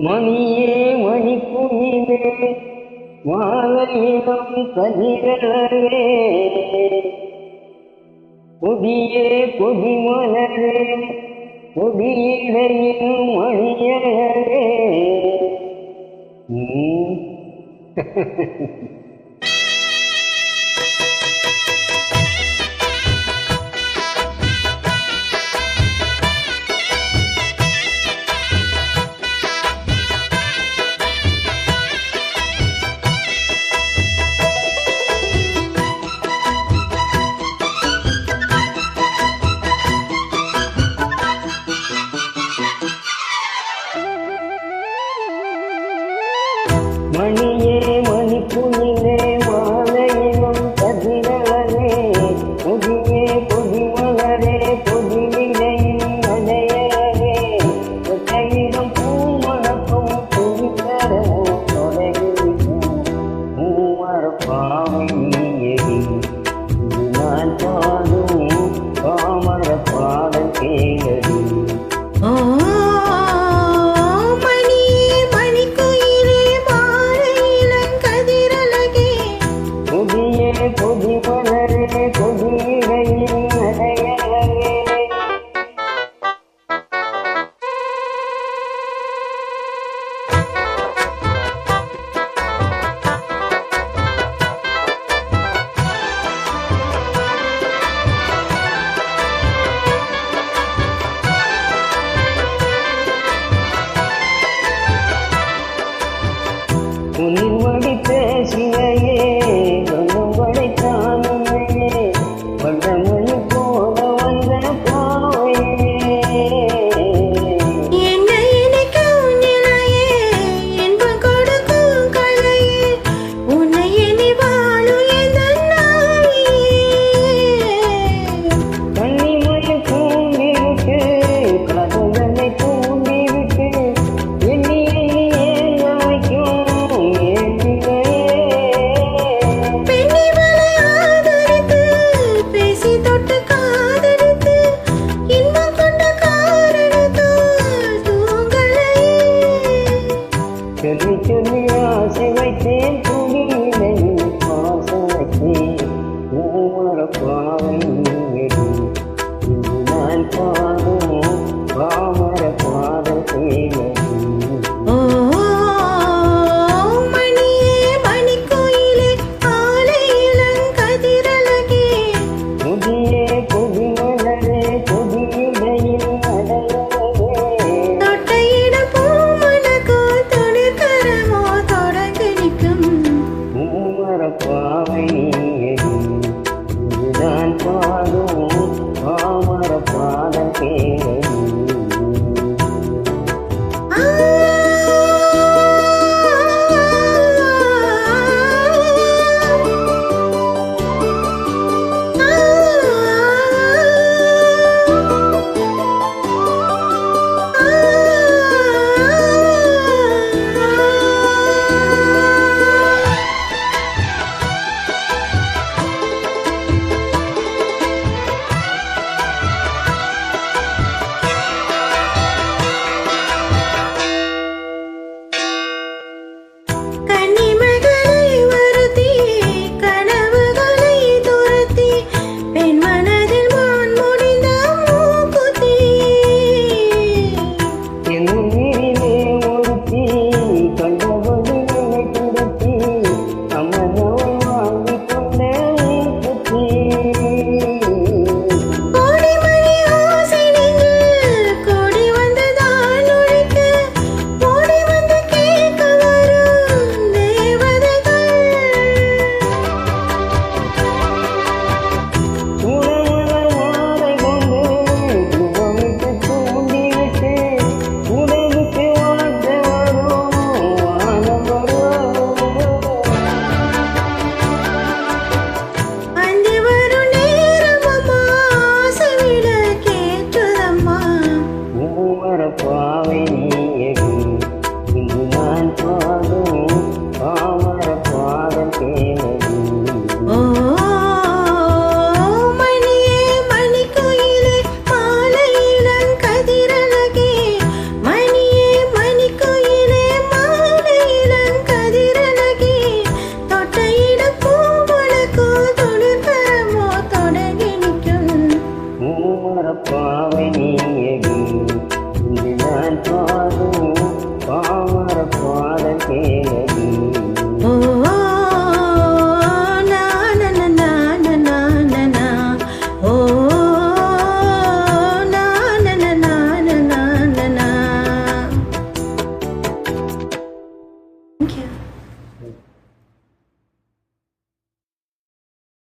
மணியே மணிக்குயிலே மாலையிடம் கதிரவே புதிய கொடிமலரே கொடியிடையில் மணியரே. மணியே மணிக்குயிலே மாலையிலும் கதிரவே புதிய கொடிமலரே கொடியிடையில் அடையவே கையிடம் பூமணக்கும் புவித்தரவும் தொடங்கிவிடும் பூமர பாவை நீயடி. இது நான் பாடும் பாமர பாடல் கேளடி. கொடி மலரே கொடியிடையில் அடையவே உன்னின் மடி பேசினையே சொல்லி சொல்லி ஆசை வைத்தேன் துணியிலையும் பாசம் வைத்தேன் பூமர பாவை நீயடி. இது நான் பாடும் பாமர பாடல் கேளடி. பாவை நீயடி. இதுதான் பாடும் பாமர பாடல் கேளடி. பாவை நீயடி. இங்கு நான் பாடும் பாமர பாடல் கேளடி. மணியே மணிக்குயிலே மாலையிளம் கதிரழகே பாவை நீயடி.